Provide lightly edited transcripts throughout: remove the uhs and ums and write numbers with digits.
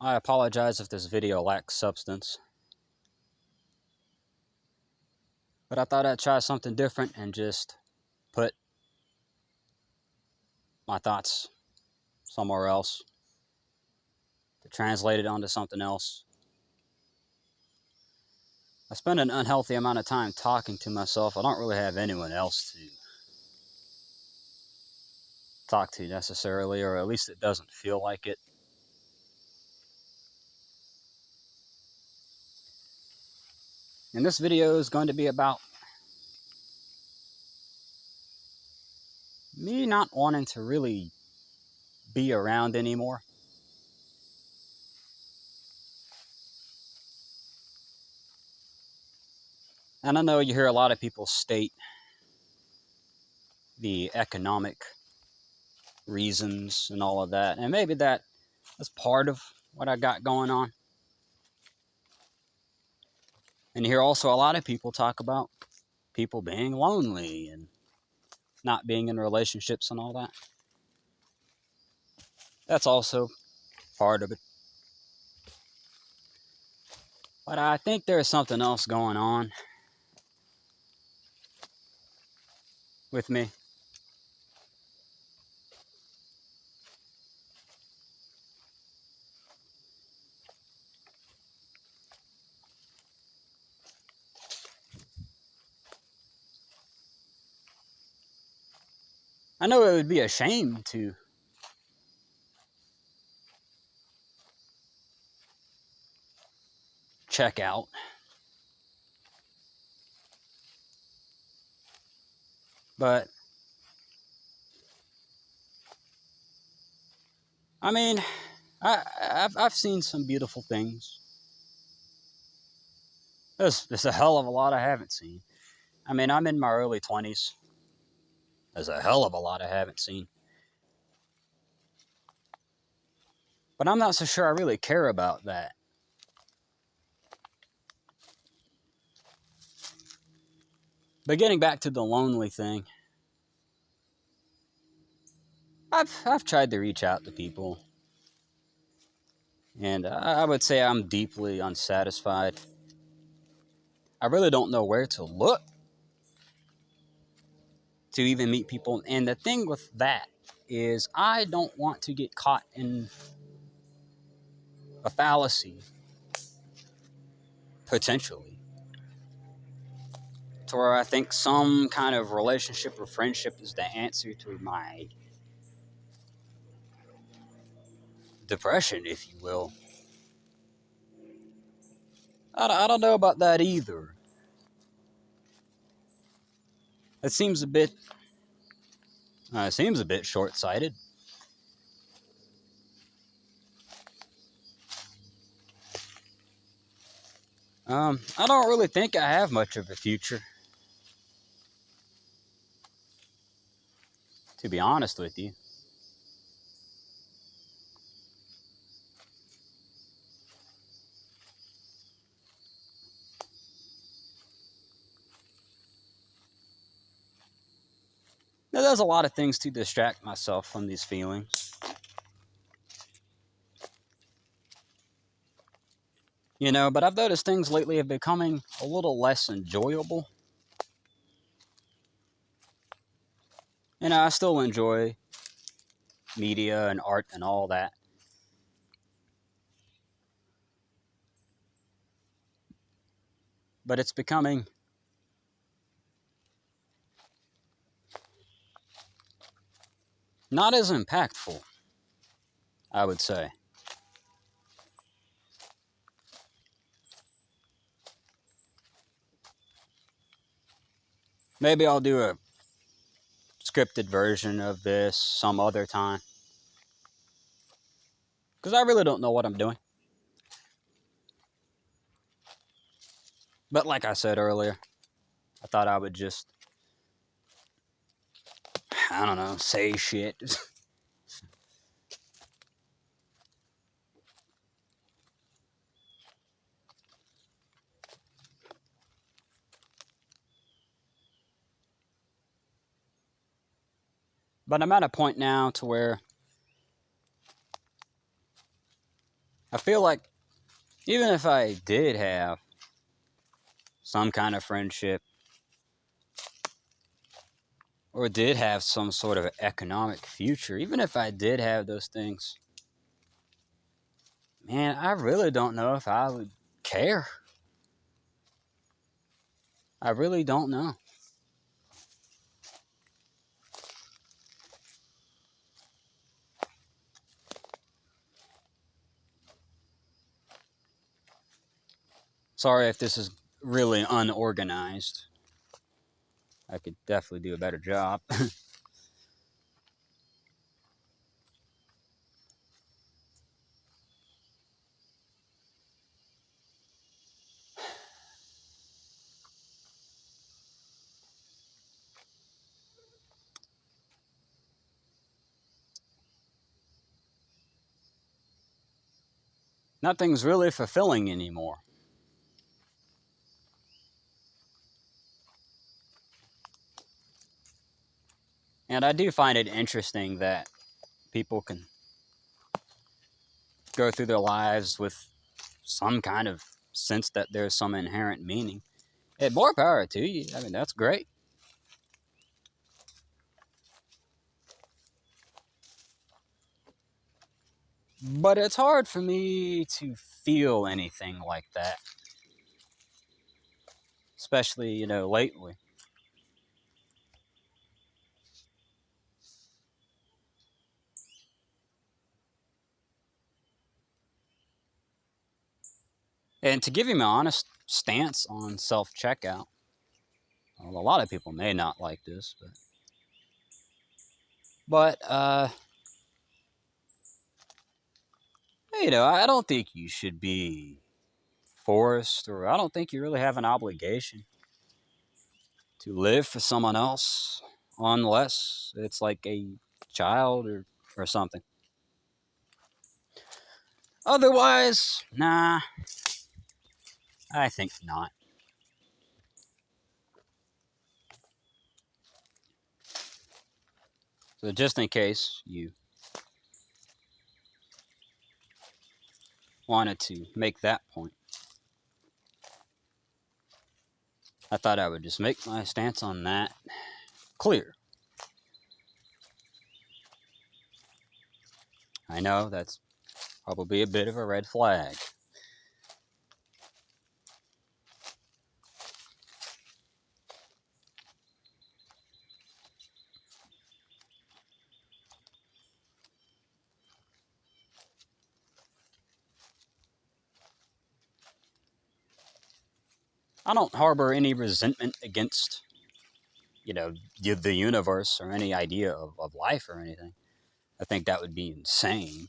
I apologize if this video lacks substance, but I thought I'd try something different and just put my thoughts somewhere else to translate it onto something else. I spend an unhealthy amount of time talking to myself. I don't really have anyone else to talk to necessarily, or at least it doesn't feel like it. And this video is going to be about me not wanting to really be around anymore. And I know you hear a lot of people state the economic reasons and all of that, and maybe that's part of what I got going on. And you hear also a lot of people talk about people being lonely and not being in relationships and all that. That's also part of it. But I think there's something else going on with me. I know it would be a shame to check out, but I mean, I've seen some beautiful things. There's a hell of a lot I haven't seen. I mean, I'm in my early 20s. There's a hell of a lot I haven't seen. But I'm not so sure I really care about that. But getting back to the lonely thing, I've tried to reach out to people, and I would say I'm deeply unsatisfied. I really don't know where to look to even meet people. And the thing with that is I don't want to get caught in a fallacy, potentially, to where I think some kind of relationship or friendship is the answer to my depression, if you will. I don't know about that either. It seems a bit short-sighted. I don't really think I have much of a future, to be honest with you. Now, there's a lot of things to distract myself from these feelings. But I've noticed things lately have becoming a little less enjoyable. I still enjoy media and art and all that. But it's becoming not as impactful, I would say. Maybe I'll do a scripted version of this some other time, because I really don't know what I'm doing. But like I said earlier, I thought I would just, I don't know, say shit. But I'm at a point now to where I feel like even if I did have some kind of friendship or did have some sort of economic future, even if I did have those things, man, I really don't know if I would care. I really don't know. Sorry if this is really unorganized. I could definitely do a better job. Nothing's really fulfilling anymore. And I do find it interesting that people can go through their lives with some kind of sense that there's some inherent meaning. And more power to you. I mean, that's great. But it's hard for me to feel anything like that, especially, lately. And to give you my honest stance on self checkout, well, a lot of people may not like this, but I don't think you should be forced, or I don't think you really have an obligation to live for someone else unless it's like a child or something. Otherwise, nah, I think not. So just in case you wanted to make that point, I thought I would just make my stance on that clear. I know that's probably a bit of a red flag. I don't harbor any resentment against, the universe or any idea of life or anything. I think that would be insane.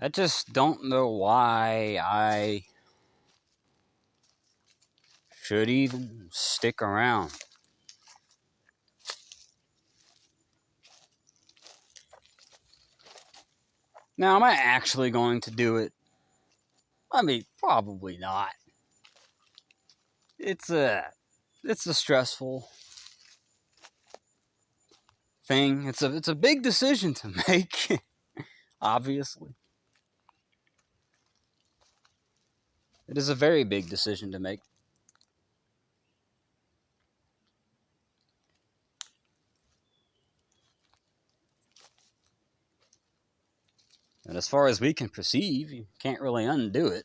I just don't know why I should even stick around. Now, am I actually going to do it? I mean, probably not. It's a stressful thing. It's a big decision to make, obviously. It is a very big decision to make. And as far as we can perceive, you can't really undo it.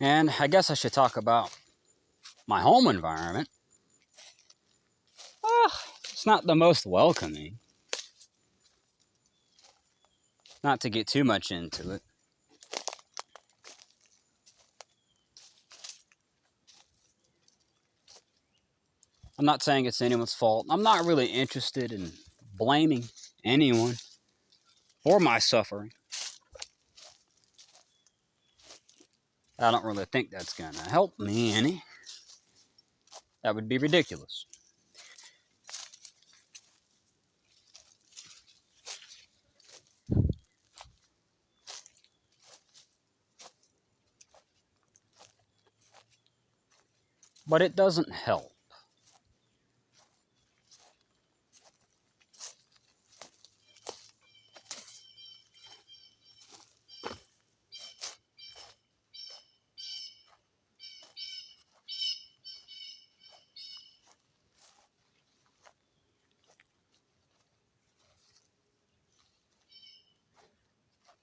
And I guess I should talk about my home environment. It's not the most welcoming. Not to get too much into it. I'm not saying it's anyone's fault. I'm not really interested in blaming anyone for my suffering. I don't really think that's going to help me any. That would be ridiculous. But it doesn't help.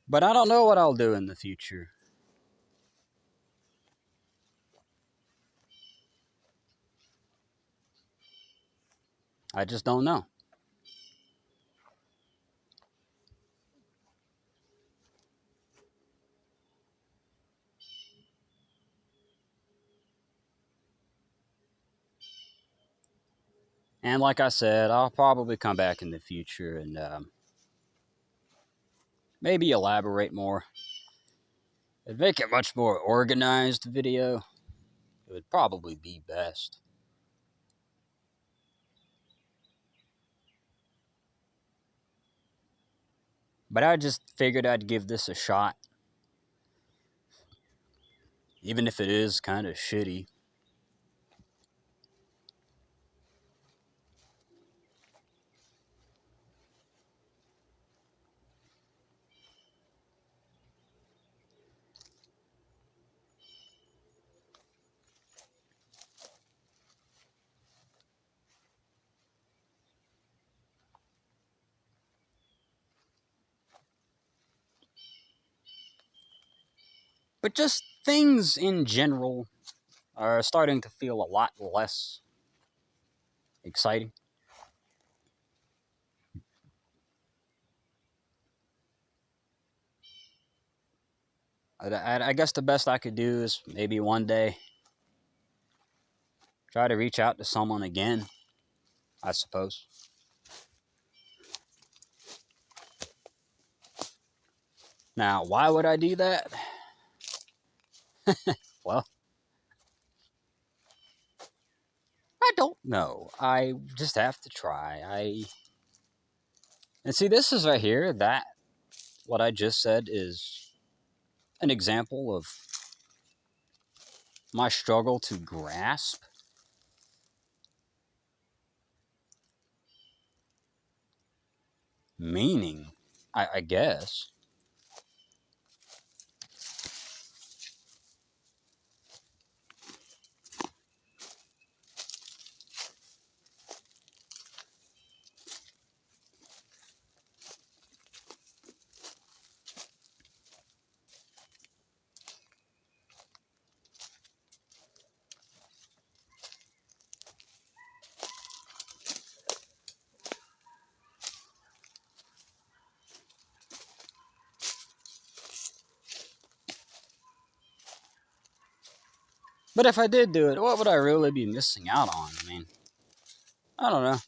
But I don't know what I'll do in the future. I just don't know. And like I said, I'll probably come back in the future and maybe elaborate more. It'd make a much more organized video. It would probably be best. But I just figured I'd give this a shot. Even if it is kind of shitty. But just things in general are starting to feel a lot less exciting. I guess the best I could do is maybe one day try to reach out to someone again, I suppose. Now, why would I do that? Well, I don't know. I just have to try. And see, this is right here, that what I just said is an example of my struggle to grasp meaning, I guess. But if I did do it, what would I really be missing out on? I mean, I don't know.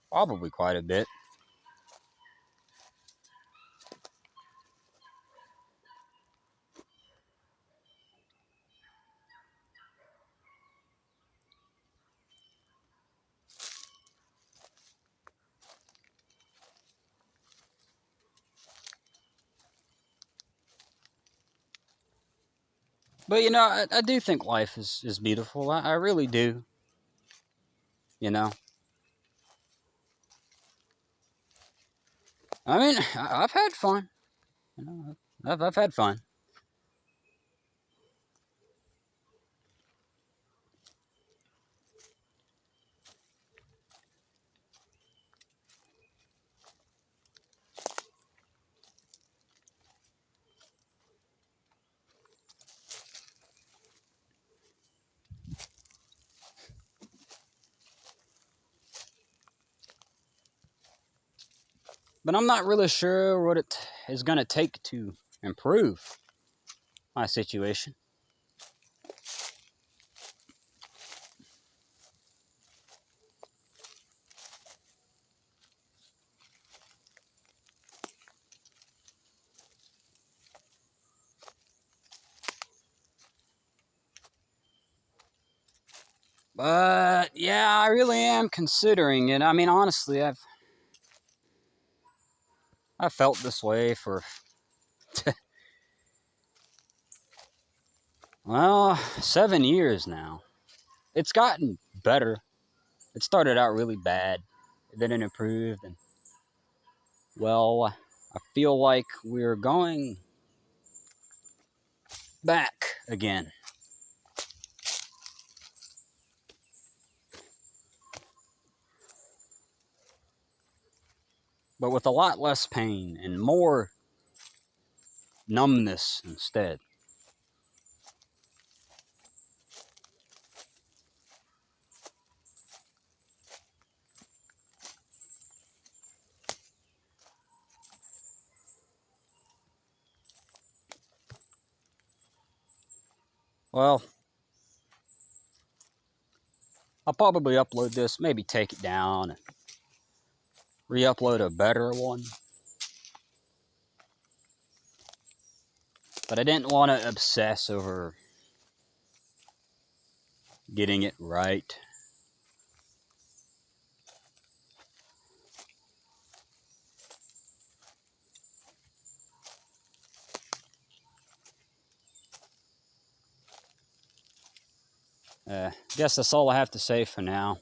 Probably quite a bit. But you know, I do think life is beautiful. I really do. You know, I mean, I've had fun. You know, I've had fun. But I'm not really sure what it is going to take to improve my situation. But yeah, I really am considering it. I mean, honestly, I've felt this way for well 7 years now. It's gotten better. It started out really bad, then it improved, and well, I feel like we're going back again. But with a lot less pain and more numbness instead. Well, I'll probably upload this, maybe take it down and re-upload a better one. But I didn't want to obsess over getting it right. Guess that's all I have to say for now.